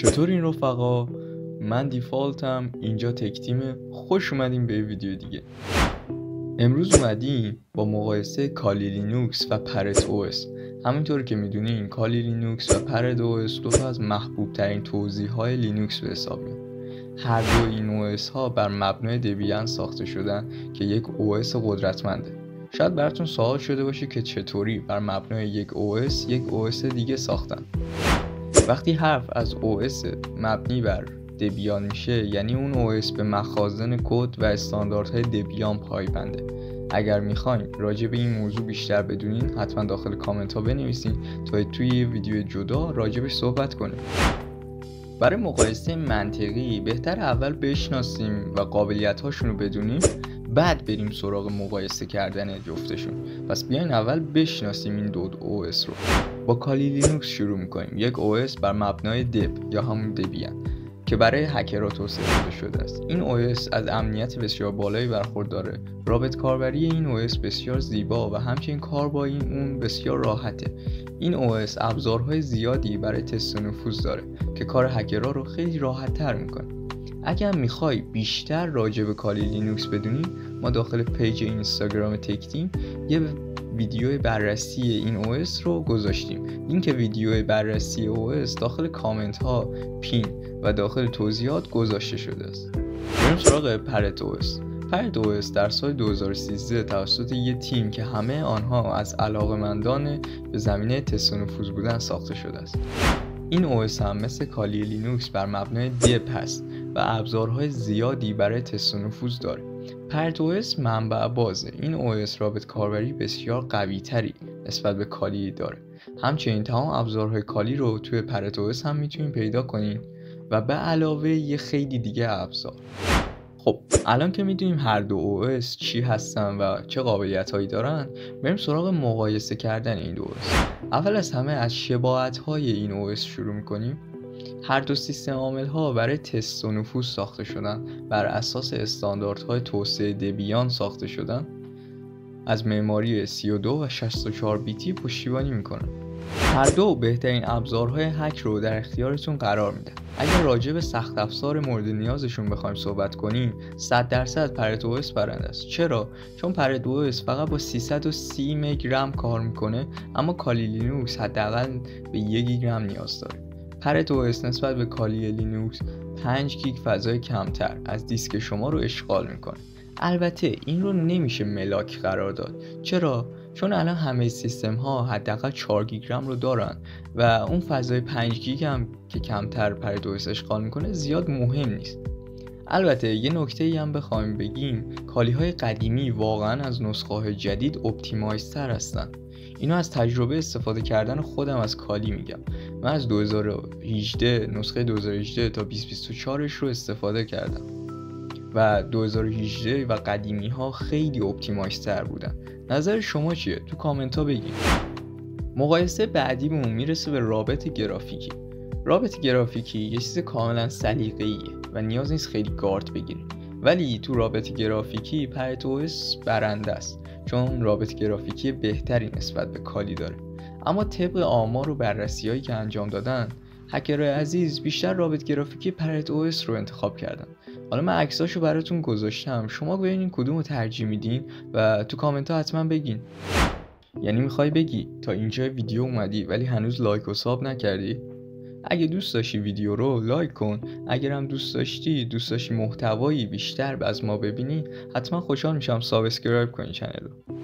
چطور این رفقا؟ من دیفالتم، اینجا تک تیمه. خوش اومدیم به ویدیو دیگه. امروز اومدیم با مقایسه کالی لینوکس و پرت او اس. همینطور که میدونین کالی لینوکس و پرت او اس دوتا از محبوب ترین توزیع های لینوکس به حساب میان. هر دو این او اس ها بر مبنای دبیان ساخته شدن که یک او اس قدرتمنده. شاید براتون سوال شده باشه که چطوری بر مبنای یک او اس دیگه ساختن. وقتی حرف از او اس مبنی بر دبیان میشه، یعنی اون او اس به مخازن کد و استانداردهای دبیان پایبنده. اگر میخواین راجع به این موضوع بیشتر بدونین، حتما داخل کامنت ها بنویسین تا توی یه ویدیو جدا راجعش صحبت کنیم. برای مقایسه منطقی بهتر اول بشناسیم و قابلیت هاشون رو بدونیم، بعد بریم سراغ مقایسه کردن جفتشون. پس بیاین اول بشناسیم این دو او اس رو. با کالی لینوکس شروع میکنیم. یک او اس بر مبنای دب یا همون دبیان که برای هکرها توسعه داده شده است. این او اس از امنیت بسیار بالایی برخورداره. رابط کاربری این او اس بسیار زیبا و همچنین کار با اون بسیار راحته. این او اس ابزارهای زیادی برای تست نفوذ داره که کار هکرها رو خیلی راحت تر میکنه. اگر میخوای بیشتر راجع به کالی لینوکس بدونی، ما داخل پیج اینستاگرام تک تیم یه ویدیو بررسی این او اس رو گذاشتیم. لینک ویدیو بررسی او اس داخل کامنت ها پین و داخل توضیحات گذاشته شده است. بریم سراغ پرت او اس. پرت او اس در سال 2013 توسط یه تیم که همه آنها از علاقه‌مندان به زمینه تست نفوذ بودن ساخته شده است. این او اس هم مثل کالی لینوکس بر مبنای دب هست و ابزارهای زیادی برای تست نفوذ داره. پرت او اس منبع بازه. این او اس رابط کاربری بسیار قوی تری نسبت به کالی داره. همچنین تمام ابزارهای کالی رو توی پرت او اس هم میتونین پیدا کنین و به علاوه یه خیلی دیگه ابزار. خب الان که میدونیم هر دو او اس چی هستن و چه قابلیت‌هایی دارن، بریم سراغ مقایسه کردن این دو او اس. اول از همه از شباهت‌های این او اس شروع می‌کنیم. هر دو سیستم عامل‌ها برای تست و نفوذ ساخته شدن، بر اساس استانداردهای توسعه دبیان ساخته شدن، از معماری 32 و 64 بیتی پشتیبانی میکنن. هر دو بهترین ابزارهای هک رو در اختیارتون قرار میدن. اگر راجع به سخت افزار مورد نیازشون بخوایم صحبت کنیم، 100% پرت او اس برنده است. چرا؟ چون پرت او اس فقط با 330 مگ رم کار میکنه، اما کالی لینوکس حداقل به 1 گیگ رم نیاز داره. پرت او اس نسبت به کالی لینوکس 5 گیگ فضای کمتر از دیسک شما رو اشغال میکنه. البته این رو نمیشه ملاک قرار داد. چرا؟ چون الان همه سیستم ها حداقل 4 گیگ رم رو دارن و اون فضای 5 گیگ هم که کمتر پرت او اس اشغال میکنه زیاد مهم نیست. البته یه نکته‌ای هم بخوایم بگیم، کالی های قدیمی واقعا از نسخه های جدید اپتیمایزتر هستن. اینو از تجربه استفاده کردن خودم از کالی میگم. من از 2018 نسخه 2018 تا 2024 رو استفاده کردم و 2018 و قدیمی ها خیلی اپتیمایزتر بودن. نظر شما چیه؟ تو کامنت ها بگید. مقایسه بعدیمون میرسه به رابط گرافیکی. رابط گرافیکی یه چیز کاملا سلیقه‌ایه و نیاز نیست خیلی گارد بگیرید. ولی تو رابط گرافیکی پرت او اس برنده است، چون رابط گرافیکی بهتری نسبت به کالی داره. اما طبق آمار و بررسی‌هایی که انجام دادن، هکرهای عزیز بیشتر رابط گرافیکی پرت او اس رو انتخاب کردن. حالا من عکساشو براتون گذاشتم، شما ببینین کدومو ترجیح میدین و تو کامنت ها حتما بگین. یعنی میخوای بگی تا اینجا ویدیو اومدی ولی هنوز لایک و ساب نکردی؟ اگه دوست داشتی ویدیو رو لایک کن. اگر هم دوست داشتی محتوایی بیشتر از ما ببینی، حتما خوشحال میشم سابسکرایب کنی چنل رو.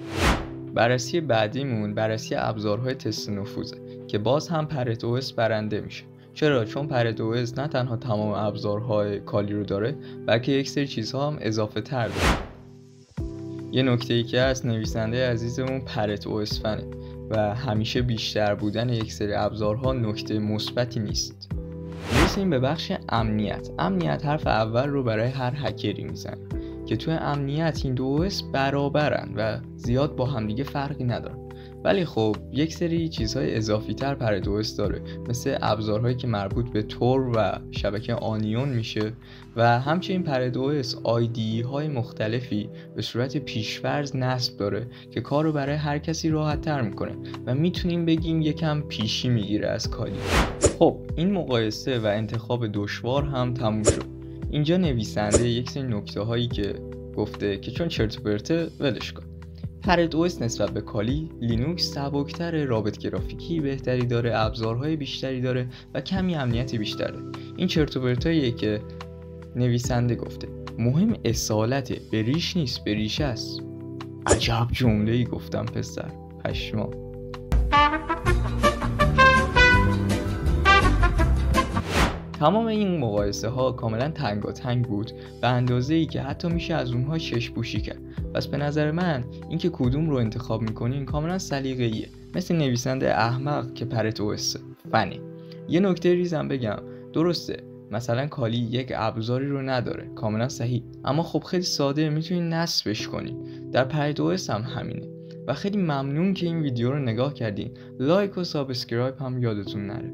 بررسی بعدیمون بررسی ابزارهای تست نفوذه که باز هم پرت او اس برنده میشه. چرا؟ چون پرت او اس نه تنها تمام ابزارهای کالی رو داره، بلکه یک سری چیزها هم اضافه تر داره. یه نکته‌ای که از نویسنده عزیزمون پرت او اس فنه و همیشه بیشتر بودن یک سری ابزارها نکته مثبتی نیست. میرسیم به بخش امنیت. امنیت حرف اول رو برای هر هکری میزنه که توی امنیت این دو او اس برابرن و زیاد با همدیگه فرقی ندارن. ولی خب یک سری چیزهای اضافی تر پرت او اس داره، مثل ابزارهایی که مربوط به تور و شبکه آنیون میشه و همچنین پرت او اس آیدی های مختلفی به صورت پیش‌فرض نصب داره که کار رو برای هر کسی راحت تر میکنه و میتونیم بگیم یکم پیشی میگیره از کالی. خب این مقایسه و انتخاب دشوار هم تموم شد. اینجا نویسنده یک سری نکته هایی که گفته که چون چرت و پرته ولش کن. پرت او اس نسبت به کالی لینوکس سبک‌تره، رابط گرافیکی بهتری داره، ابزارهای بیشتری داره و کمی امنیت بیشتره. این چرت و پرتاییه که نویسنده گفته. مهم اصالته، به ریش نیست، به ریشه است. عجب جمله‌ای گفتم پسر، پشما. تمام این مقایسه ها کاملا تنگاتنگ بود به اندازه‌ای که حتی میشه از اونها چشم پوشی کرد. پس به نظر من اینکه کدوم رو انتخاب میکنین کاملا سلیقه‌ایه، مثل نویسنده احمق که پرت او اس فنه. یه نکته ریزم بگم، درسته مثلا کالی یک ابزاری رو نداره، کاملا صحیح، اما خب خیلی ساده میتونین نصبش کنین. در پرت او اس هم همینه. و خیلی ممنون که این ویدیو رو نگاه کردین. لایک و سابسکرایب هم یادتون نره.